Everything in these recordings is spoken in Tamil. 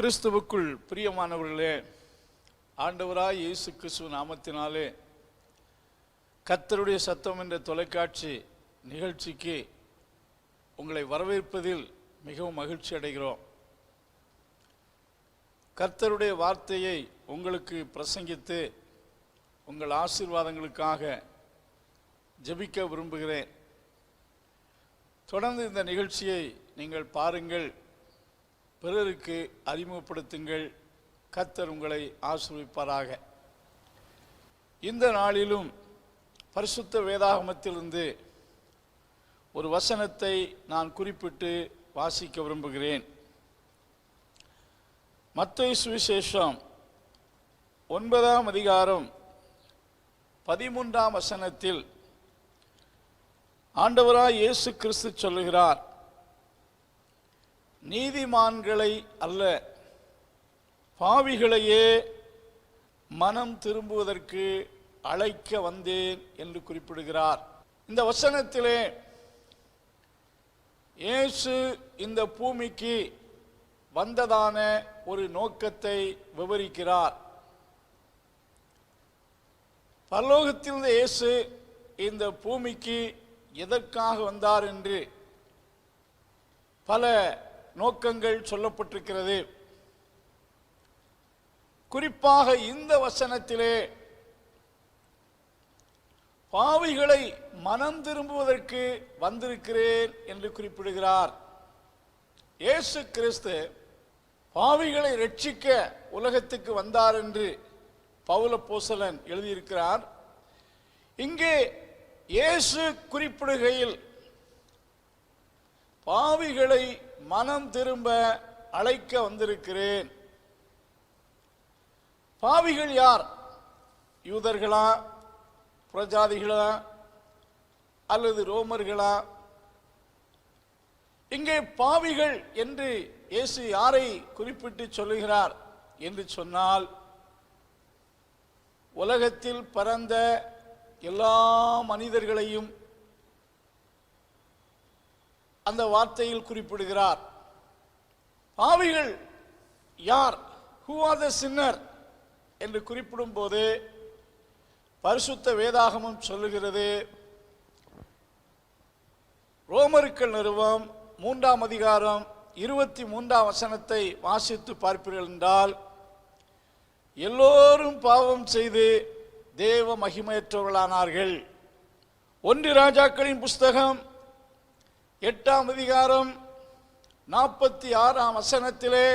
கிறிஸ்துவுக்குள் பிரியமானவர்களே, ஆண்டவராய் இயேசு கிறிஸ்து நாமத்தினாலே கர்த்தருடைய சத்தம் என்ற தொலைக்காட்சி நிகழ்ச்சிக்கு உங்களை வரவேற்பதில் மிகவும் மகிழ்ச்சி அடைகிறோம். கர்த்தருடைய வார்த்தையை உங்களுக்கு பிரசங்கித்து உங்கள் ஆசீர்வாதங்களுக்காக ஜெபிக்க விரும்புகிறேன். தொடர்ந்து இந்த நிகழ்ச்சியை நீங்கள் பாருங்கள், பிறருக்கு அறிமுகப்படுத்துங்கள். கர்த்தர் உங்களை ஆசீர்வதிப்பாராக. இந்த நாளிலும் பரிசுத்த வேதாகமத்திலிருந்து ஒரு வசனத்தை நான் குறிப்பிட்டு வாசிக்க விரும்புகிறேன். மத்தேயு சுவிசேஷம் 9ஆம் அதிகாரம் 13ஆம் வசனத்தில் ஆண்டவராய் இயேசு கிறிஸ்து சொல்லுகிறார், நீதிமான்களை அல்ல பாவிகளையே மனம் திரும்புவதற்கு அழைக்க வந்தேன் என்று குறிப்பிடுகிறார். இந்த வசனத்திலே இயேசு இந்த பூமிக்கு வந்ததான ஒரு நோக்கத்தை விவரிக்கிறார். பரலோகத்திலிருந்து இயேசு இந்த பூமிக்கு எதற்காக வந்தார் என்று பல நோக்கங்கள் சொல்லப்பட்டிருக்கிறது. குறிப்பாக இந்த வசனத்திலே பாவிகளை மனம் திரும்புவதற்கு வந்திருக்கிறேன் என்று குறிப்பிடுகிறார். இயேசு கிறிஸ்து பாவிகளை ரட்சிக்க உலகத்துக்கு வந்தார் என்று பவுல் அப்போஸ்தலன் எழுதியிருக்கிறார். இங்கே இயேசு குறிப்பிடுகையில் பாவிகளை மனம் திரும்ப அழைக்க வந்திருக்கிறேன். பாவிகள் யார்? யூதர்களா, புறஜாதிகளா, அல்லது ரோமர்களா? இங்கே பாவிகள் என்று இயேசு யாரை குறிப்பிட்டு சொல்லுகிறார் என்று சொன்னால், உலகத்தில் பிறந்த எல்லா மனிதர்களையும் அந்த வார்த்தையில் குறிப்பிடுகிறார். பாவிகள் யார்? Who are the sinner என்று குறிப்பிடும் போது பரிசுத்த வேதாகமம் சொல்லுகிறது, ரோமர்கள் நிறுவம் 3ஆம் அதிகாரம் 23ஆம் வசனத்தை வாசித்து பார்ப்பீர்கள் என்றால், எல்லோரும் பாவம் செய்து தேவ மகிமையற்றவர்களானார்கள். 1 ராஜாக்களின் புஸ்தகம் 8ஆம் அதிகாரம் 46ஆம் வசனத்திலே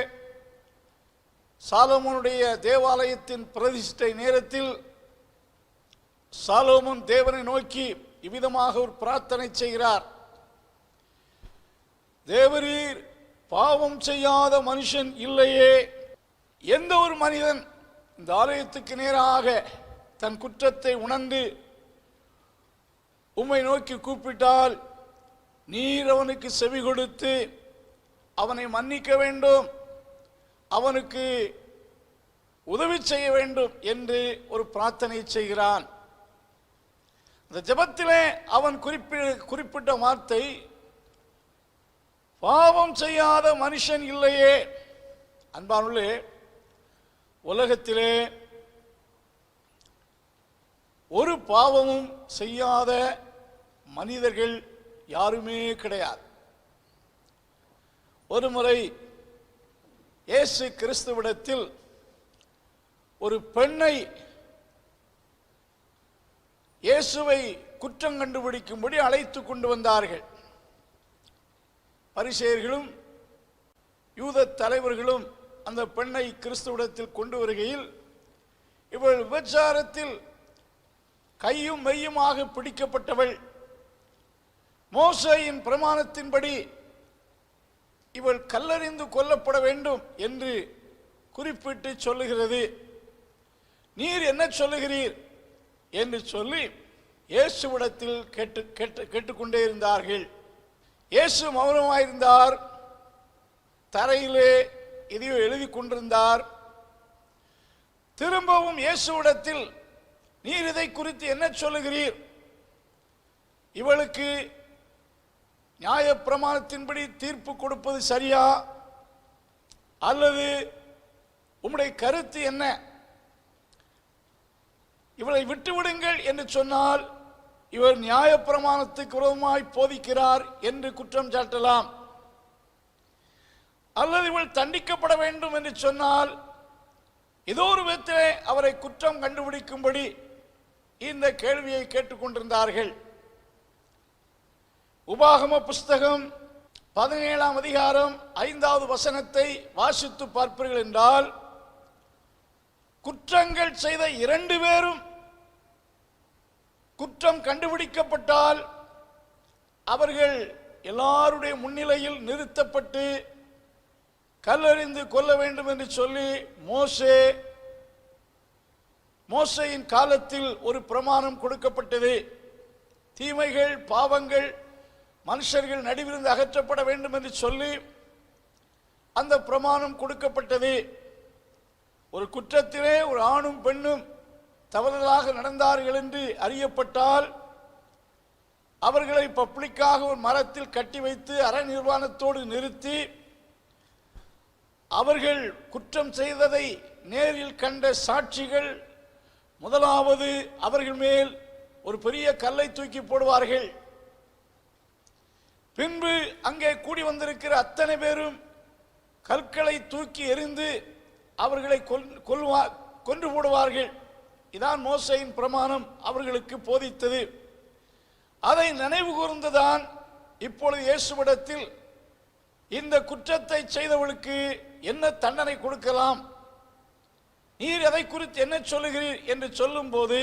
சாலமோனுடைய தேவாலயத்தின் பிரதிஷ்டை நேரத்தில் சாலோமோன் தேவனை நோக்கி இவ்விதமாக ஒரு பிரார்த்தனை செய்கிறார், தேவரீர் பாவம் செய்யாத மனுஷன் இல்லையே. எந்த ஒரு மனிதன் இந்த ஆலயத்துக்கு நேராக தன் குற்றத்தை உணர்ந்து உம்மை நோக்கி கூப்பிட்டால் நீர் அவனுக்கு செவி கொடுத்து அவனை மன்னிக்க வேண்டும், அவனுக்கு உதவி செய்ய வேண்டும் என்று ஒரு பிரார்த்தனை செய்கிறான். இந்த ஜெபத்திலே அவன் குறிப்பிட்ட வார்த்தை, பாவம் செய்யாத மனுஷன் இல்லையே. அன்பானுள்ளே, உலகத்திலே ஒரு பாவமும் செய்யாத மனிதர்கள் யாருமே கிடையாது. ஒரு முறை இயேசு கிறிஸ்துவிடத்தில் ஒரு பெண்ணை இயேசுவை குற்றம் கண்டுபிடிக்கும்படி அழைத்து கொண்டு வந்தார்கள். பரிசேயர்களும் யூத தலைவர்களும் அந்த பெண்ணை கிறிஸ்துவிடத்தில் கொண்டு வருகையில், இவள் விபச்சாரத்தில் கையும் மெய்யுமாக பிடிக்கப்பட்டவள், மோசேயின் பிரமாணத்தின்படி இவள் கல்லறிந்து கொல்லப்பட வேண்டும் என்று குறிப்பிட்டு சொல்லுகிறது. நீர் என்ன சொல்லுகிறீர் என்று சொல்லி இயேசுவிடத்தில் கேட்டுக்கொண்டே இருந்தார்கள். இயேசு மௌனமாயிருந்தார். தரையிலே எதையோ எழுதி கொண்டிருந்தார். திரும்பவும் இயேசுவிடத்தில், நீர் இதை குறித்து என்ன சொல்லுகிறீர்? இவளுக்கு நியாய பிரமாணத்தின்படி தீர்ப்பு கொடுப்பது சரியா அல்லது உம்முடைய கருத்து என்ன? இவரை விட்டுவிடுங்கள் என்று சொன்னால் இவர் நியாயப்பிரமாணத்துக்கு விரோதமாய் போதிக்கிறார் என்று குற்றம் சாட்டலாம். அல்லது இவள் தண்டிக்கப்பட வேண்டும் என்று சொன்னால் ஏதோ ஒரு விதத்திலே அவரை குற்றம் கண்டுபிடிக்கும்படி இந்த கேள்வியை கேட்டுக்கொண்டிருந்தார்கள். உபாகம புஸ்தகம் 17ஆம் அதிகாரம் 5வது வசனத்தை வாசித்து பார்ப்பீர்கள் என்றால், குற்றங்கள் செய்த 2 பேரும் குற்றம் கண்டுபிடிக்கப்பட்டால் அவர்கள் எல்லாருடைய முன்னிலையில் நிறுத்தப்பட்டு கல்லெறிந்து கொல்ல வேண்டும் என்று சொல்லி மோசேயின் காலத்தில் ஒரு பிரமாணம் கொடுக்கப்பட்டது. தீமைகள், பாவங்கள் மனுஷர்கள் நடுவிலிருந்து அகற்றப்பட வேண்டும் என்று சொல்லி அந்த பிரமாணம் கொடுக்கப்பட்டது. ஒரு குற்றத்திலே ஒரு ஆணும் பெண்ணும் தவறுதலாக நடந்தார்கள் என்று அறியப்பட்டால் அவர்களை பப்ளிக்காக ஒரு மரத்தில் கட்டி வைத்து அற நிர்வாணத்தோடு நிறுத்தி அவர்கள் குற்றம் செய்ததை நேரில் கண்ட சாட்சிகள் முதலாவது அவர்கள் மேல் ஒரு பெரிய கல்லை தூக்கி போடுவார்கள். பின்பு அங்கே கூடி வந்திருக்கிற அத்தனை பேரும் கற்களை தூக்கி எறிந்து அவர்களை கொன்று போடுவார்கள். இதான் மோசேயின் பிரமாணம் அவர்களுக்கு போதித்தது. அதை நினைவு கூர்ந்துதான் இப்பொழுது இயேசுவிடத்தில் இந்த குற்றத்தை செய்தவளுக்கு என்ன தண்டனை கொடுக்கலாம், நீர் அதை குறித்து என்ன சொல்லுகிறீர் என்று சொல்லும் போது,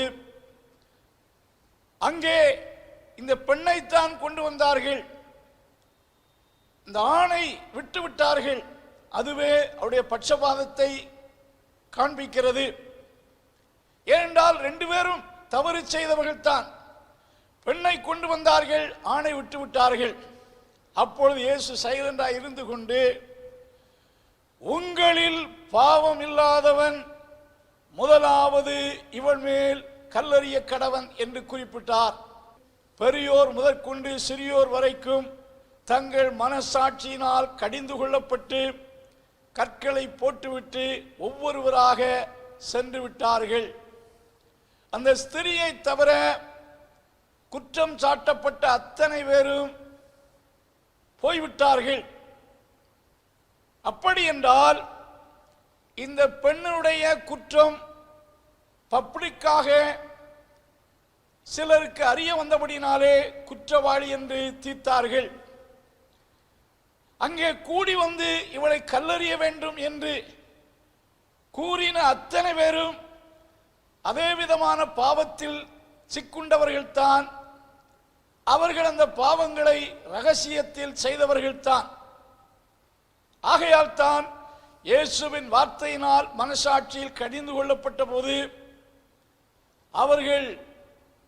அங்கே இந்த பெண்ணைத்தான் கொண்டு வந்தார்கள், இந்த ஆணை விட்டு விட்டார்கள். அதுவே அவருடைய பட்சபாதத்தை காண்பிக்கிறது. ஏனென்றால் 2 பேரும் தவறு செய்தவர்கள் தான். பெண்ணை கொண்டு வந்தார்கள், ஆணை விட்டு விட்டார்கள். அப்பொழுது இயேசு சைலண்டாக இருந்து கொண்டு, உங்களில் பாவம் இல்லாதவன் முதலாவது இவள் மேல் கல்லெறிய கடவன் என்று குறிப்பிட்டார். பெரியோர் முதற்கொண்டு சிறியோர் வரைக்கும் தங்கள் மனசாட்சியினால் கடிந்து கொள்ளப்பட்டு கற்களை போட்டுவிட்டு ஒவ்வொருவராக சென்று விட்டார்கள். அந்த ஸ்திரியை தவிர குற்றம் சாட்டப்பட்ட அத்தனை பேரும் போய்விட்டார்கள். அப்படி என்றால் இந்த பெண்ணுடைய குற்றம் பப்ளிக்காக சிலருக்கு அறிய வந்தபடினாலே குற்றவாளி என்று தீர்த்தார்கள். அங்கே கூடி வந்து இவளை கல்லெறிய வேண்டும் என்று கூறின அத்தனை பேரும் அதே விதமான பாவத்தில் சிக்குண்டவர்கள்தான். அவர்கள் அந்த பாவங்களை ரகசியத்தில் செய்தவர்கள்தான். ஆகையால் தான் இயேசுவின் வார்த்தையினால் மனசாட்சியில் கடிந்து கொள்ளப்பட்ட போது அவர்கள்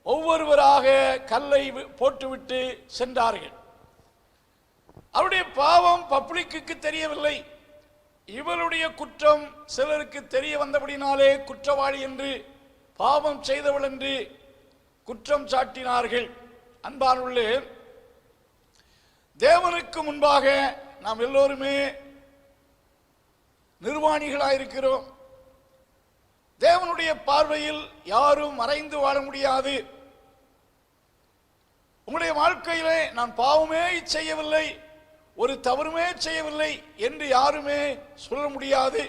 ஒவ்வொருவராக கல்லை போட்டுவிட்டு சென்றார்கள். அவருடைய பாவம் பப்ளிக்கு தெரியவில்லை. இவருடைய குற்றம் சிலருக்கு தெரிய வந்தபடினாலே குற்றவாளி என்று, பாவம் செய்தவள் என்று குற்றம் சாட்டினார்கள். அன்பானுள்ளே, தேவனுக்கு முன்பாக நாம் எல்லோருமே நிர்வாணிகளாயிருக்கிறோம். தேவனுடைய பார்வையில் யாரும் மறைந்து வாழ முடியாது. உங்களுடைய வாழ்க்கையிலே நான் பாவமே செய்யவில்லை, ஒரு தவறுமே செய்யவில்லை என்று யாருமே சொல்ல முடியாது.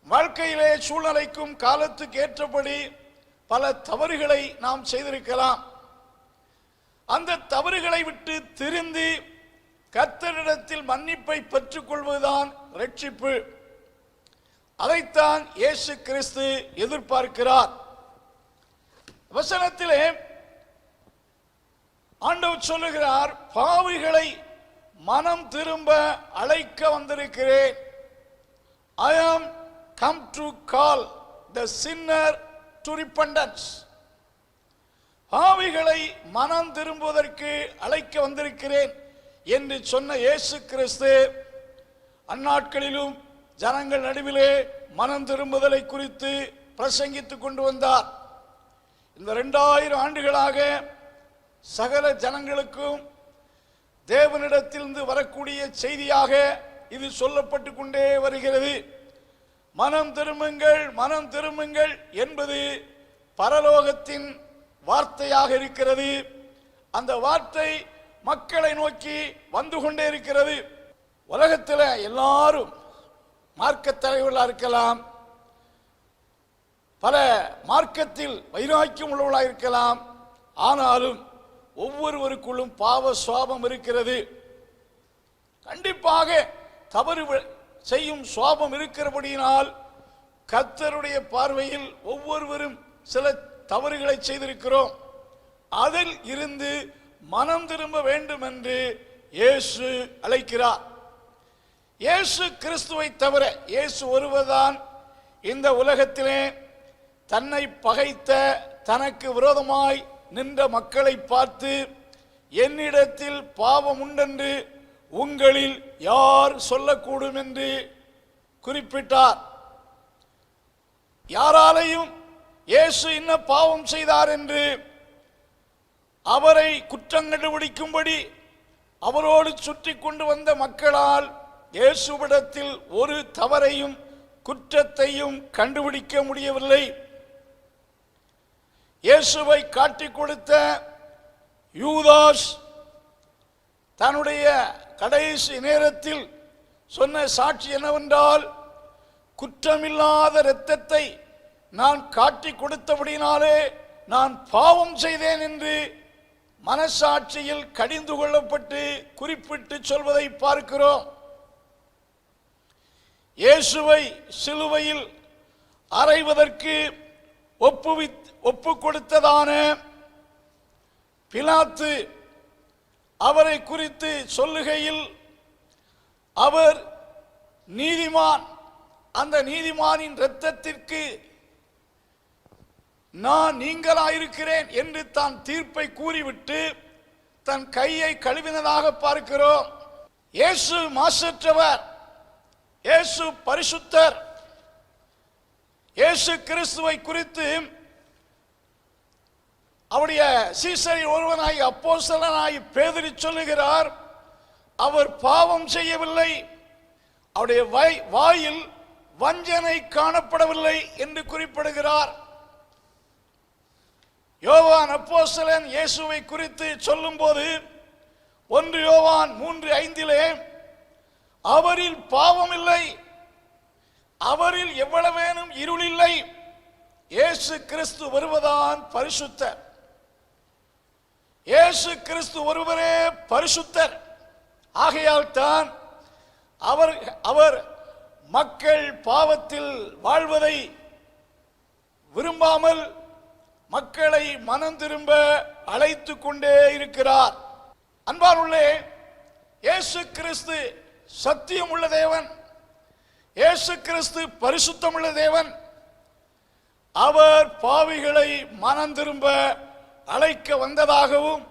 வாழ்க்கையிலே சூழ்நிலைக்கும் காலத்துக்கு ஏற்றபடி பல தவறுகளை நாம் செய்திருக்கலாம். அந்த தவறுகளை விட்டு திருந்தி கர்த்தரிடத்தில் மன்னிப்பை பெற்றுக் கொள்வதுதான் ரட்சிப்பு. அதைத்தான் இயேசு கிறிஸ்து எதிர்பார்க்கிறார். வசனத்திலே ஆண்டவர் சொல்லுகிறார், பாவிகளை மனம் திரும்ப அழைக்க வந்திருக்கிறேன். I am come to call the sinner to repentance. பாவிகளை மனம் திரும்புவதற்கு அழைக்க வந்திருக்கிறேன் என்று சொன்ன இயேசு கிறிஸ்து அந்நாட்களிலும் ஜனங்கள் நடுவிலே மனம் திரும்புதலை குறித்து பிரசங்கித்துக் கொண்டு வந்தார். இந்த 2000 ஆண்டுகளாக சகல ஜனங்களுக்கும் தேவனிடத்திலிருந்து வரக்கூடிய செய்தியாக இது சொல்லப்பட்டு கொண்டே வருகிறது. மனம் திரும்புங்கள், மனம் திரும்புங்கள் என்பது பரலோகத்தின் வார்த்தையாக இருக்கிறது. அந்த வார்த்தை மக்களை நோக்கி வந்து கொண்டே இருக்கிறது. உலகத்தில் எல்லாரும் மார்க்க தலைவர்களாக இருக்கலாம், பல மார்க்கத்தில் வைராக்கியம் உள்ளவர்களாக இருக்கலாம். ஆனாலும் ஒவ்வொருவருக்குள்ளும் பாவ சுவாபம் இருக்கிறது. கண்டிப்பாக தவறு செய்யும் சுவாபம் இருக்கிறபடியினால் கர்த்தருடைய பார்வையில் ஒவ்வொருவரும் சில தவறுகளை செய்திருக்கிறோம். அதில் இருந்து மனம் திரும்ப வேண்டும் என்று இயேசு அழைக்கிறார். இயேசு கிறிஸ்துவை தவிர இயேசு ஒருவர்தான் இந்த உலகத்திலே தன்னை பகைத்த, தனக்கு விரோதமாய் நின்ற மக்களை பார்த்து, என்னிடத்தில் பாவம் உண்டென்று உங்களில் யார் சொல்லக்கூடும் என்று குறிப்பிட்டார். யாராலையும் இயேசு என்ன பாவம் செய்தார் என்று அவரை குற்றம் கண்டுபிடிக்கும்படி அவரோடு சுற்றி கொண்டு வந்த மக்களால் இயேசுவிடத்தில் ஒரு தவறையும் குற்றத்தையும் கண்டுபிடிக்க முடியவில்லை. இயேசுவை காட்டிக் கொடுத்த யூதாஸ் தன்னுடைய கடைசி நேரத்தில் சொன்ன சாட்சி என்னவென்றால், குற்றமில்லாத இரத்தத்தை நான் காட்டிக் கொடுத்தபடினாலே நான் பாவம் செய்தேன் என்று மனசாட்சியில் கடிந்து கொள்ளப்பட்டு குறிப்பிட்டு சொல்வதை பார்க்கிறோம். இயேசுவை சிலுவையில் அறைவதற்கு ஒப்பு கொடுத்ததான பிலாத்து அவரை குறித்து சொல்லுகையில், அவர் நீதிமான், அந்த நீதிமானின் இரத்தத்திற்கு நான் நீங்களாயிருக்கிறேன் என்று தான் தீர்ப்பை கூறிவிட்டு தன் கையை கழுவினதாக பார்க்கிறோம். இயேசு மாசற்றவர், இயேசு பரிசுத்தர். இயேசு கிறிஸ்துவை குறித்து அவருடைய சீசரில் ஒருவனாய் அப்போஸ்தலனாய் பேதுரு சொல்லுகிறார், அவர் பாவம் செய்யவில்லை, அவருடைய வாயில் வஞ்சனை காணப்படவில்லை என்று குறிப்பிடுகிறார். யோவான் அப்போஸ்தலன் இயேசுவை குறித்து சொல்லும் போது 1 யோவான் 3:5 அவரில் பாவம் இல்லை, அவரில் எவ்வளவேனும் இருள் இல்லை, இயேசு கிறிஸ்து வருவதான் பரிசுத்தர். இயேசு கிறிஸ்து ஒருவரே பரிசுத்தர். ஆகையால் தான் அவர் மக்கள் பாவத்தில் வாழ்வதை விரும்பாமல் மக்களை மனம் திரும்ப அழைத்து கொண்டே இருக்கிறார். அன்பானுள்ளே, இயேசு கிறிஸ்து சத்தியம் உள்ள தேவன், இயேசு கிறிஸ்து பரிசுத்தம் உள்ள தேவன். அவர் பாவிகளை மனம் திரும்ப அழைக்க வந்ததாகவும்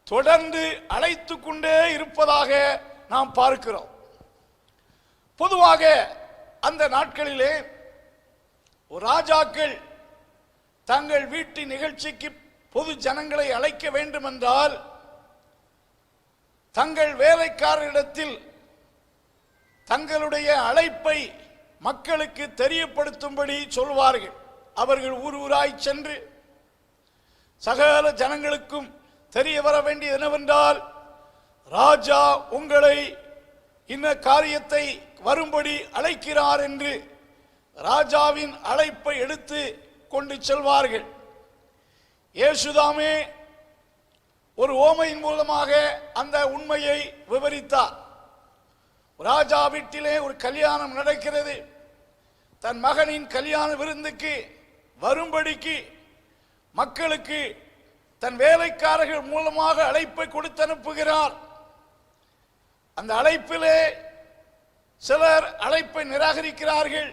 தொடர்ந்து அழைத்து கொண்டே இருப்பதாக நாம் பார்க்கிறோம். பொதுவாக அந்த நாட்களிலே ராஜாக்கள் தங்கள் வீட்டு நிகழ்ச்சிக்கு பொது ஜனங்களை அழைக்க வேண்டும் என்றால் தங்கள் வேலைக்காரரிடத்தில் தங்களுடைய அழைப்பை மக்களுக்கு தெரியப்படுத்தும்படி சொல்வார்கள். அவர்கள் ஊர் ஊராய் சென்று சகல ஜனங்களுக்கும் தெரிய வர வேண்டியது என்னவென்றால், ராஜா உங்களை இன்ன காரியத்தை வரும்படி அழைக்கிறார் என்று ராஜாவின் அழைப்பை எடுத்து கொண்டு செல்வார்கள். இயேசுதாமே ஒரு ஓமையின் மூலமாக அந்த உண்மையை விவரித்தார். ராஜா வீட்டிலே ஒரு கல்யாணம் நடக்கிறது. தன் மகனின் கல்யாண விருந்துக்கு வரும்படிக்கு மக்களுக்கு தன் வேலைக்காரர்கள் மூலமாக அழைப்பை கொடுத்து அனுப்புகிறார். அந்த அழைப்பிலே சிலர் அழைப்பை நிராகரிக்கிறார்கள்,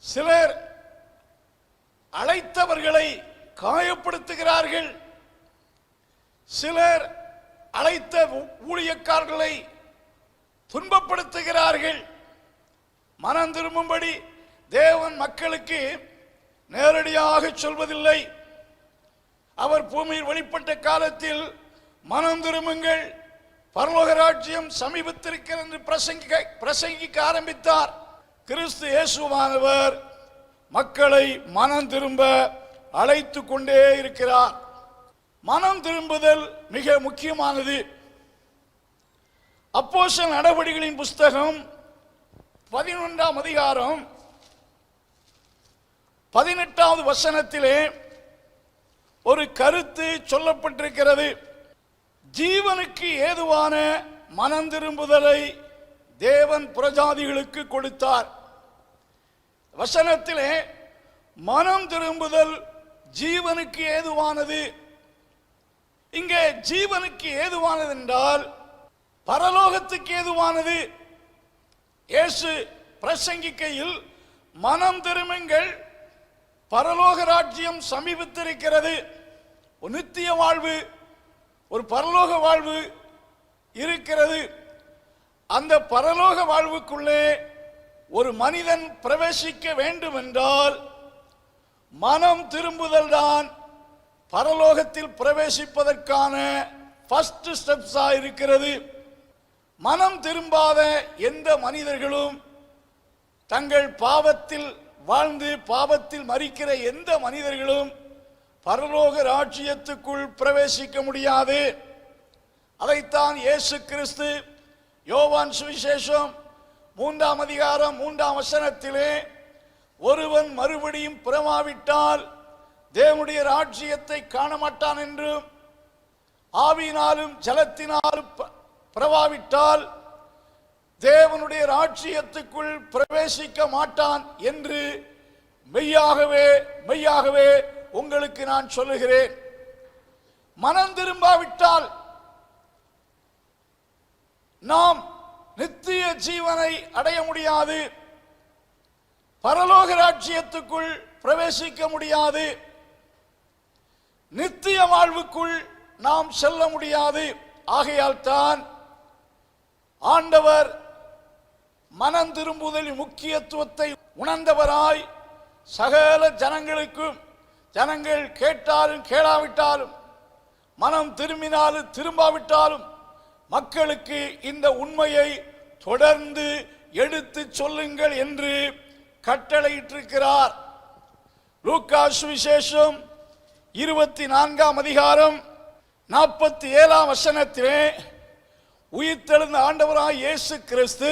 சிலர் அழைத்தவர்களை காயப்படுத்துகிறார்கள், சிலர் அழைத்த ஊழியக்காரர்களை துன்பப்படுத்துகிறார்கள். மனம் திரும்பும்படி தேவன் மக்களுக்கு நேரடியாக சொல்வதில்லை. அவர் பூமியில் வெளிப்பட்ட காலத்தில் மனம் திரும்புங்கள், பரலோக ராஜ்யம் சமீபத்திருக்கிறது என்று பிரசங்கிக்க ஆரம்பித்தார். கிறிஸ்து இயேசுவானவர் மக்களை மனம் திரும்ப அழைத்து கொண்டே இருக்கிறார். மனம் திரும்புதல் மிக முக்கியமானது. அப்போஸ்தலர் நடவடிக்கைகளின் புஸ்தகம் 11ஆம் அதிகாரம் 18வது வசனத்திலே ஒரு கருத்து சொல்லப்பட்டிருக்கிறது. ஜீவனுக்கு ஏதுவான மனம் திரும்புதலை தேவன் புறஜாதிகளுக்கு கொடுத்தார். வசனத்திலே மனம் திரும்புதல் ஜீவனுக்கு ஏதுவானது. இங்கே ஜீவனுக்கு ஏதுவானது என்றால் பரலோகத்துக்கு ஏதுவானது. இயேசு பிரசங்கிக்கையில் மனம் திரும்புங்கள், பரலோக ராஜ்யம் சமீபித்திருக்கிறது. ஒரு நித்திய வாழ்வு, ஒரு பரலோக வாழ்வு இருக்கிறது. அந்த பரலோக வாழ்வுக்குள்ளே ஒரு மனிதன் பிரவேசிக்க வேண்டும் என்றால் மனம் திரும்புதல் தான் பரலோகத்தில் பிரவேசிப்பதற்கான ஃபர்ஸ்ட் ஸ்டெப்ஸா இருக்கிறது. மனம் திரும்பாத எந்த மனிதர்களும், தங்கள் பாவத்தில் வாழ்ந்து பாவத்தில் மரிக்கிற எந்த மனிதர்களும் பரலோக ராஜ்யத்துக்குள் பிரவேசிக்க முடியாது. அதைத்தான் இயேசு கிறிஸ்து யோவான் சுவிசேஷம் 3ஆம் அதிகாரம் 3ஆம் வசனத்திலே, ஒருவன் மறுபடியும் பிறவாவிட்டால் தேவனுடைய ராஜ்யத்தை காண மாட்டான் என்றும், ஆவியினாலும் ஜலத்தினாலும் பிறவாவிட்டால் தேவனுடைய ராஜ்யத்துக்குள் பிரவேசிக்க மாட்டான் என்று மெய்யாகவே மெய்யாகவே உங்களுக்கு நான் சொல்லுகிறேன். மனம் திரும்பாவிட்டால் நாம் நித்திய ஜீவனை அடைய முடியாது, பரலோக ராஜ்யத்துக்குள் பிரவேசிக்க முடியாது, நித்திய வாழ்வுக்குள் நாம் செல்ல முடியாது. ஆகையால் தான் ஆண்டவர் மனம் திரும்புதலின் முக்கியத்துவத்தை உணர்ந்தவராய் சகல ஜனங்களுக்கும், ஜனங்கள் கேட்டாலும் கேளாவிட்டாலும், மனம் திரும்பினாலும் திரும்பாவிட்டாலும் மக்களுக்கு இந்த உண்மையை தொடர்ந்து எடுத்து சொல்லுங்கள் என்று கட்டளையிட்டிருக்கிறார். லூக்கா சுவிசேஷம் 24ஆம் அதிகாரம் 47ஆம் வசனத்திலே உயிர்த்தெழுந்த ஆண்டவராய் இயேசு கிறிஸ்து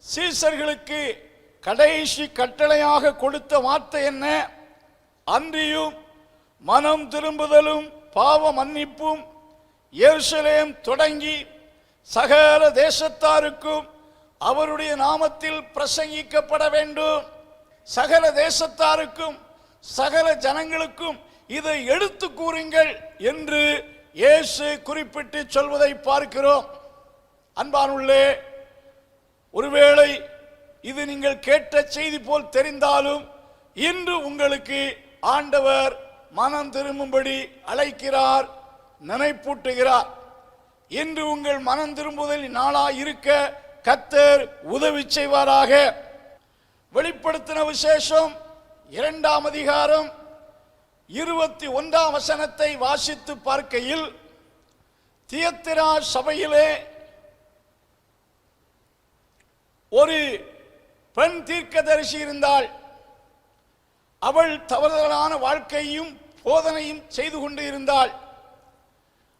சீசர்களுக்கு கடைசி கட்டளையாக கொடுத்த வார்த்தை என்ன? அன்றியும் மனம் திரும்புதலும் பாவ மன்னிப்பும் எருசலேம் தொடங்கி சகல தேசத்தாருக்கும் அவருடைய நாமத்தில் பிரசங்கிக்கப்பட வேண்டும். சகல தேசத்தாருக்கும் சகல ஜனங்களுக்கும் இதை எடுத்து கூறுங்கள் என்று இயேசு குறிப்பிட்டு சொல்வதை பார்க்கிறோம். அன்பானுள்ளே, ஒருவேளை இது நீங்கள் கேட்ட செய்தி போல் தெரிந்தாலும் இன்று உங்களுக்கு ஆண்டவர் மனம் திரும்பும்படி அழைக்கிறார், நினைப்பூட்டுகிறார். இன்று உங்கள் மனம் திரும்புதல் நாளாய் இருக்க கர்த்தர் உதவி செய்வாராக. வெளிப்படுத்தின விசேஷம் 2ஆம் அதிகாரம் 21ஆம் வசனத்தை வாசித்து பார்க்கையில், தியத்திரா சபையிலே ஒரு பெண் தீர்க்கதரிசி இருந்தாள். அவள் தவறுதலான வாழ்க்கையும் போதனையும் செய்து கொண்டு இருந்தாள்.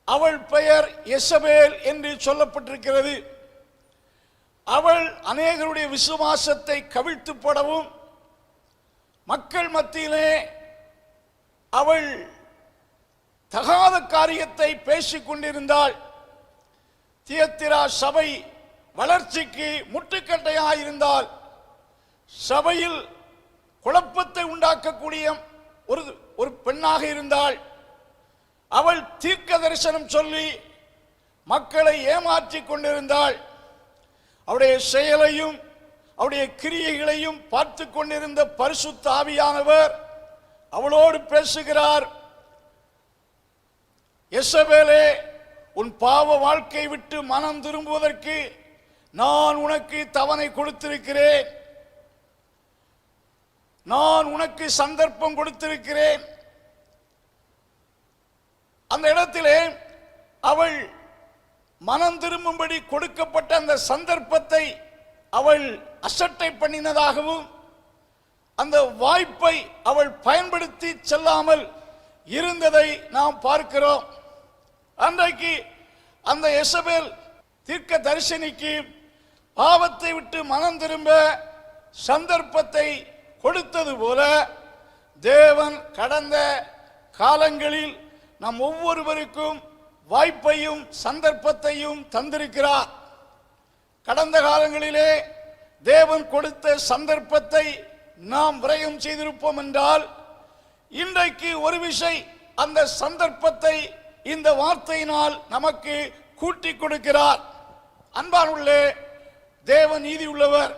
அவள் பெயர் எசபேல் என்று சொல்லப்பட்டிருக்கிறது. அவள் அநேகருடைய விசுவாசத்தை கவிழ்த்து போடவும், மக்கள் மத்தியிலே அவள் தகாத காரியத்தை பேசிக் கொண்டிருந்தாள். தியத்திரா சபை வளர்ச்சிக்கு முட்டுக்கட்டையாயிருந்தால், சபையில் குழப்பத்தை உண்டாக்கக்கூடிய ஒரு பெண்ணாக இருந்தாள். அவள் தீர்க்க தரிசனம் சொல்லி மக்களை ஏமாற்றிக் கொண்டிருந்தாள். அவருடைய செயலையும் அவருடைய கிரியைகளையும் பார்த்து கொண்டிருந்த பரிசுத்த ஆவியானவர் அவளோடு பேசுகிறார். எசபேலே, உன் பாவ வாழ்க்கை விட்டு மனம் திரும்புவதற்கு நான் உனக்கு தவணை கொடுத்திருக்கிறேன், நான் உனக்கு சந்தர்ப்பம் கொடுத்திருக்கிறேன். அந்த இடத்திலே அவள் மனம் திரும்பும்படி கொடுக்கப்பட்ட அந்த சந்தர்ப்பத்தை அவள் அசட்டை பண்ணினதாகவும் அந்த வாய்ப்பை அவள் பயன்படுத்தி செல்லாமல் இருந்ததை நாம் பார்க்கிறோம். அன்றைக்கு அந்த எசபேல் தீர்க்க தரிசனிக்கு பாவத்தை விட்டு மனம் திரும்ப சந்தர்ப்பத்தை கொடுத்தது போல தேவன் கடந்த காலங்களில் நம் ஒவ்வொருவருக்கும் வாய்ப்பையும் சந்தர்ப்பத்தையும் தந்திருக்கிறார். கடந்த காலங்களிலே தேவன் கொடுத்த சந்தர்ப்பத்தை நாம் விரயம் செய்திருப்போம் என்றால், இன்றைக்கு ஒரு விசை அந்த சந்தர்ப்பத்தை இந்த வார்த்தையினால் நமக்கு கூட்டி கொடுக்கிறார். அன்பானுள்ளே, தேவன் நீதி உள்ளவர்.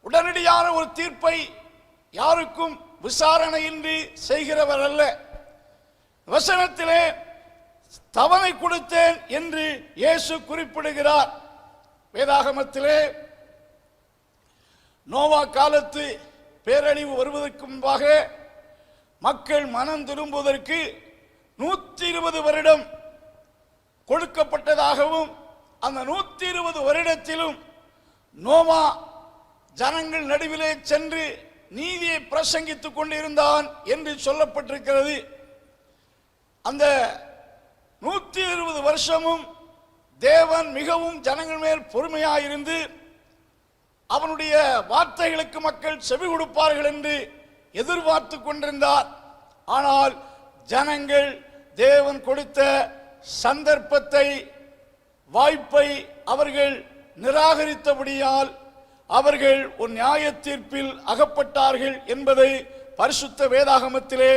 உடனடியான ஒரு தீர்ப்பை யாருக்கும் விசாரணையின்றி செய்கிறவர் அல்ல. வசனத்திலே தவணை கொடுத்தேன் என்று இயேசு குறிப்பிடுகிறார். வேதாகமத்திலே நோவா காலத்து பேரழிவு வருவதற்கு முன்பாக மக்கள் மனம் திரும்புவதற்கு 120 வருடம் கொடுக்கப்பட்டதாகவும், அந்த 120 வருடத்திலும் நோவா ஜனங்கள் நடுவிலே சென்று நீதியை பிரசங்கித்துக் கொண்டிருந்தான் என்று சொல்லப்பட்டிருக்கிறது. அந்த 120 வருஷமும் தேவன் மிகவும் ஜனங்கள் மேல் பொறுமையாயிருந்து அவனுடைய வார்த்தைகளுக்கு மக்கள் செவி கொடுப்பார்கள் என்று எதிர்பார்த்து கொண்டிருந்தார். ஆனால் ஜனங்கள் தேவன் கொடுத்த சந்தர்ப்பத்தை, வாய்ப்பை அவர்கள் நிராகரித்தபடியால் அவர்கள் ஒரு நியாய தீர்ப்பில் அகப்பட்டார்கள் என்பதை பரிசுத்த வேதாகமத்திலே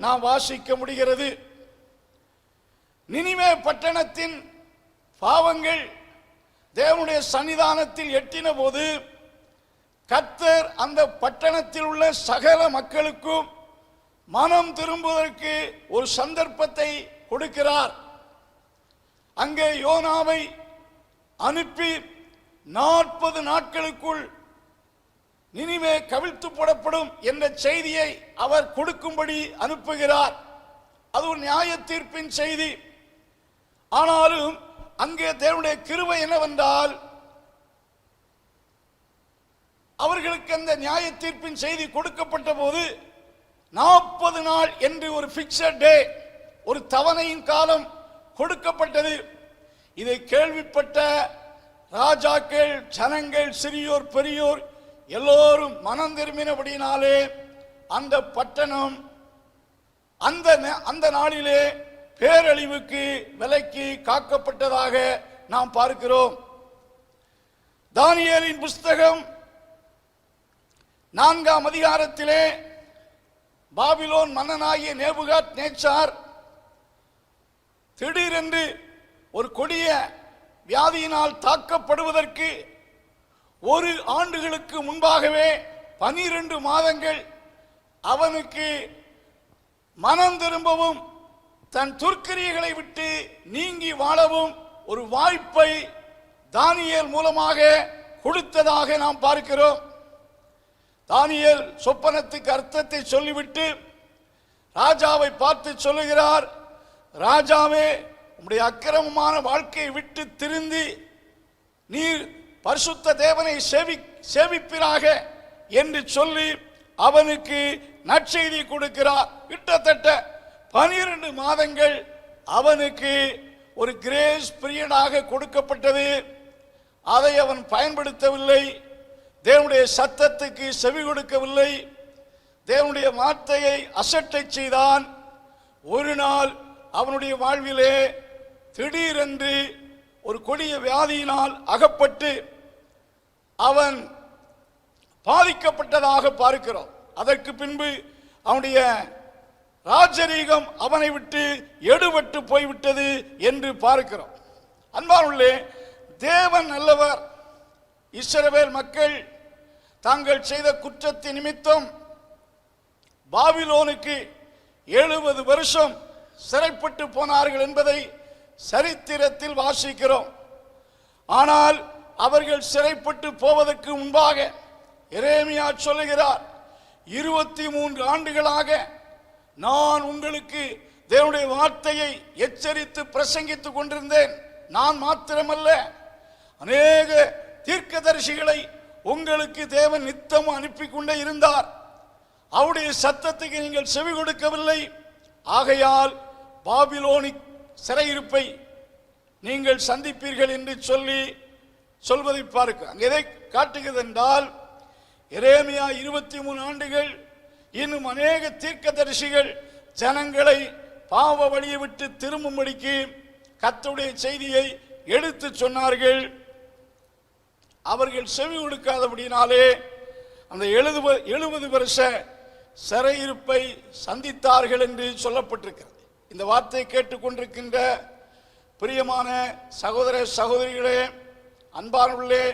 நாம் வாசிக்க முடிகிறது. நினிவே பட்டணத்தின் பாவங்கள் தேவனுடைய சன்னிதானத்தில் எட்டின போது கர்த்தர் அந்த பட்டணத்தில் உள்ள சகல மக்களுக்கும் மனம் திரும்புவதற்கு ஒரு சந்தர்ப்பத்தை கொடுக்கிறார். அங்கே யோனாவை அனுப்பி 40 நாட்களுக்குள் நினிவே கவிழ்த்து போடப்படும் என்ற செய்தியை அவர் கொடுக்கும்படி அனுப்புகிறார். அது ஒரு நியாய தீர்ப்பின் செய்தி. ஆனாலும் அங்கே தேவனுடைய கிருபை என்னவென்றால், அவர்களுக்கு அந்த நியாய தீர்ப்பின் செய்தி கொடுக்கப்பட்ட போது 40 நாள் என்று ஒரு பிக்சட் டே, ஒரு தவணையின் காலம் கொடுக்கப்பட்டது. இதை கேள்விப்பட்ட ராஜாக்கள், ஜனங்கள், சிறியோர் பெரியோர் எல்லோரும் மனம் திரும்பினபடினாலே அந்த பட்டணம் அந்த நாளிலே பேரழிவுக்கு விலக்கி காக்கப்பட்டதாக நாம் பார்க்கிறோம். தானியேலின் புஸ்தகம் 4ஆம் அதிகாரத்திலே பாபிலோன் மன்னனாகிய நேபுகாத் நேச்சார் திடீரென்று ஒரு கொடிய வியாதியினால் தாக்கப்படுவதற்கு 1 ஆண்டுகளுக்கு முன்பாகவே 12 மாதங்கள் அவனுக்கு மனம் திரும்பவும் தன் துர்க்கிரியைகளை விட்டு நீங்கி வாழவும் ஒரு வாய்ப்பை தானியேல் மூலமாக கொடுத்ததாக நாம் பார்க்கிறோம். தானியேல் சொப்பனத்துக்கு அர்த்தத்தை சொல்லிவிட்டு ராஜாவை பார்த்து சொல்லுகிறார், ராஜாவே, உம்முடைய அக்கிரமமான வாழ்க்கையை விட்டு திருந்தி நீர் பரிசுத்த தேவனை சேவிப்பிறாக என்று சொல்லி அவனுக்கு நற்செய்தி கொடுக்கிறார். கிட்டத்தட்ட 12 மாதங்கள் அவனுக்கு ஒரு கிரேஸ் பீரியடாக கொடுக்கப்பட்டது. அதை அவன் பயன்படுத்தவில்லை. தேவனுடைய சத்தத்துக்கு செவி கொடுக்கவில்லை. தேவனுடைய வார்த்தையை அசட்டை செய்தான். ஒரு நாள் அவனுடைய வாழ்விலே திடீரென்று ஒரு கொடிய வியாதியினால் அகப்பட்டு அவன் பாதிக்கப்பட்டதாக பார்க்கிறோம். அதற்கு பின்பு அவனுடைய ராஜரீகம் அவனை விட்டு எடுபட்டு போய்விட்டது என்று பார்க்கிறோம். அன்பானுள்ளே, தேவன் நல்லவர். இஸ்ரவேல் மக்கள் தாங்கள் செய்த குற்றத்தின் நிமித்தம் பாபிலோனுக்கு 70 வருஷம் சிறைப்பட்டு போனார்கள் என்பதை சரித்திரத்தில் வாசிக்கிறோம். ஆனால் அவர்கள் சிறைப்பட்டு போவதற்கு முன்பாக எரேமியா சொல்லுகிறார், 23 ஆண்டுகளாக நான் உங்களுக்கு தேவனுடைய வார்த்தையை எச்சரித்து பிரசங்கித்துக் கொண்டிருந்தேன். நான் மாத்திரமல்ல, அநேக தீர்க்கதரிசிகளை உங்களுக்கு தேவன் நித்தம் அனுப்பி கொண்டே இருந்தார். அவருடைய சத்தத்துக்கு நீங்கள் செவி கொடுக்கவில்லை. ஆகையால் பாபிலோனிக் சிறையிருப்பை நீங்கள் சந்திப்பீர்கள் என்று சொல்வதை பார்க்க அங்கே எதை காட்டுகிறது என்றால், எரேமியா 23 ஆண்டுகள் இன்னும் அநேக தீர்க்கதரிசிகள் ஜனங்களை பாவ வழியை விட்டு திரும்பும்படிக்கு கர்த்தருடைய செய்தியை எடுத்து சொன்னார்கள். அவர்கள் செவி கொடுக்காதபடினாலே அந்த 70 வருஷ சிறையிருப்பை சந்தித்தார்கள் என்று சொல்லப்பட்டிருக்கிறது. இந்த வார்த்தை கேட்டுக்கொண்டிருக்கின்ற பிரியமான சகோதர சகோதரிகளே, அன்பானவர்களே,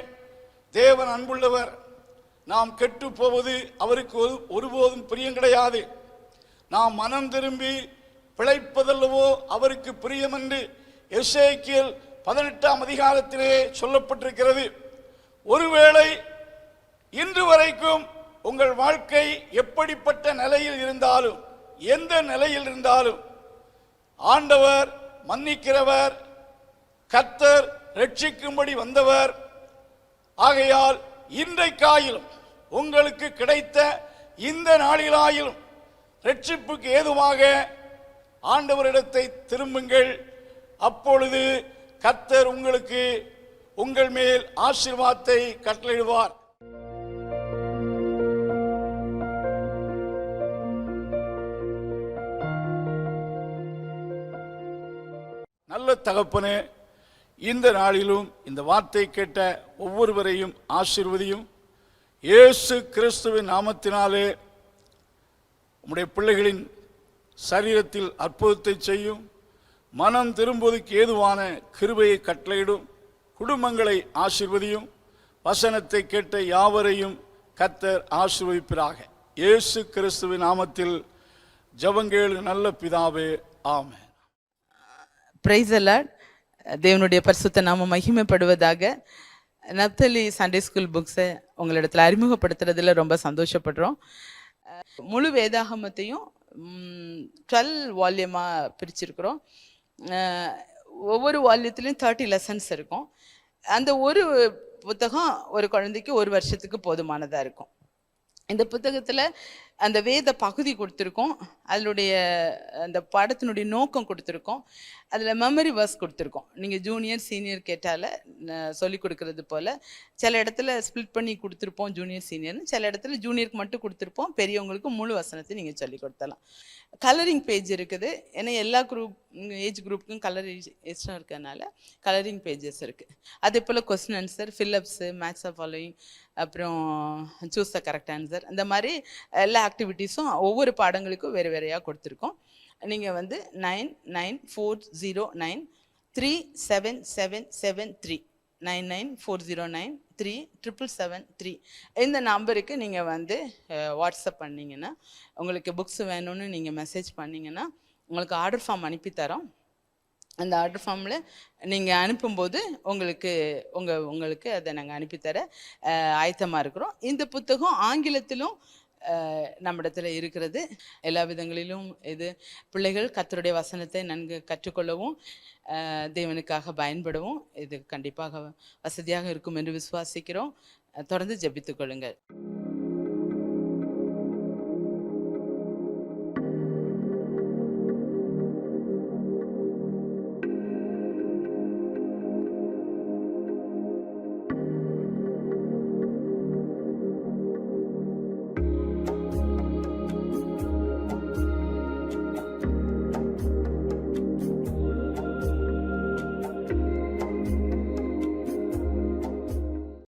தேவன் அன்புள்ளவர். நாம் கெட்டு போவது அவருக்கு ஒருபோதும் பிரியம் கிடையாது. நாம் மனம் திரும்பி பிழைப்பதல்லவோ அவருக்கு பிரியம் என்று எசேக்கியேல் 18ஆம் அதிகாரத்திலே சொல்லப்பட்டிருக்கிறது. ஒருவேளை இன்று வரைக்கும் உங்கள் வாழ்க்கை எப்படிப்பட்ட நிலையில் இருந்தாலும், எந்த நிலையில் இருந்தாலும், ஆண்டவர் மன்னிக்கிறவர், கர்த்தர் ரட்சிக்கும்படி வந்தவர். ஆகையால் இன்றைக்காயிலும் உங்களுக்கு கிடைத்த இந்த நாளிலாயிலும் ரட்சிப்புக்கு ஏதுவாக ஆண்டவரிடத்தை திரும்புங்கள். அப்பொழுது கர்த்தர் உங்கள் மேல் ஆசீர்வாதத்தை கட்டளையிடுவார். நல்ல தகப்பனே, இந்த நாளிலும் இந்த வார்த்தை கேட்ட ஒவ்வொருவரையும் ஆசீர்வதியும். இயேசு கிறிஸ்துவின் நாமத்தினாலே உம்முடைய பிள்ளைகளின் சரீரத்தில் அற்புதத்தை செய்யும். மனம் திரும்புவதற்கு ஏதுவான கிருபையை கட்டளையிடும். குடும்பங்களை ஆசீர்வதியும். வசனத்தை கேட்ட யாவரையும் கர்த்தர் ஆசீர்வதிப்பாராக. இயேசு கிறிஸ்துவின் நாமத்தில் ஜெபங்கேளு நல்ல பிதாவே, ஆமென். Praise the Lord. தேவனுடைய பரிசுத்த நாமம் மகிமைப்படுவதாக. நப்தலி சண்டே ஸ்கூல் புக்ஸை உங்களிடத்தில் அறிமுகப்படுத்துறதுல ரொம்ப சந்தோஷப்படுறோம். முழு வேதாகமத்தையும் 12 வால்யூமாக பிரிச்சிருக்கிறோம். ஒவ்வொரு வால்யத்துலேயும் 30 லெசன்ஸ் இருக்கும். அந்த ஒரு புத்தகம் ஒரு குழந்தைக்கு 1 வருஷத்துக்கு போதுமானதாக இருக்கும். இந்த புத்தகத்தில் அந்த வேத பகுதி கொடுத்துருக்கோம், அதனுடைய அந்த பாடத்தினுடைய நோக்கம் கொடுத்துருக்கோம், அதில் மெமரி வர்ஸ் கொடுத்துருக்கோம். நீங்கள் ஜூனியர் சீனியர் கேட்டால சொல்லி கொடுக்கறது போல் சில இடத்துல ஸ்ப்ளிட் பண்ணி கொடுத்துருப்போம் ஜூனியர் சீனியர்னு, சில இடத்துல ஜூனியருக்கு மட்டும் கொடுத்துருப்போம், பெரியவங்களுக்கு முழு வசனத்தை நீங்கள் சொல்லி கொடுத்தலாம். கலரிங் பேஜ் இருக்குது, ஏன்னா எல்லா ஏஜ் குரூப்புக்கும் கலர் இஷ்டம் இருக்கிறதுனால கலரிங் பேஜஸ் இருக்குது. அதே போல் question answer, fill ups, match of following, அப்புறம் சூஸ் த கரெக்ட் ஆன்சர், அந்த மாதிரி எல்லா ஆக்டிவிட்டீஸும் ஒவ்வொரு பாடங்களுக்கும் வேறு வேறையாக கொடுத்துருக்கோம். நீங்கள் 9940937773 9940937773 இந்த நம்பருக்கு நீங்கள் வாட்ஸ்அப் பண்ணிங்கன்னா, உங்களுக்கு புக்ஸ் வேணும்னு நீங்கள் மெசேஜ் பண்ணிங்கன்னா உங்களுக்கு ஆர்டர் ஃபார்ம் அனுப்பித்தரோம். அந்த ஆர்டர் ஃபார்மில் நீங்கள் அனுப்பும்போது உங்களுக்கு அதை நாங்கள் அனுப்பித்தர ஆயத்தமாக இருக்கிறோம். இந்த புத்தகம் ஆங்கிலத்திலும் நம்மிடத்தில் இருக்கிறது. எல்லா விதங்களிலும் இது பிள்ளைகள் கர்த்தருடைய வசனத்தை நன்கு கற்றுக்கொள்ளவும் தேவனுக்காக பயன்படவும் இது கண்டிப்பாக வசதியாக இருக்கும் என்று விசுவாசிக்கிறோம். தொடர்ந்து ஜெபித்துக் கொள்ளுங்கள்.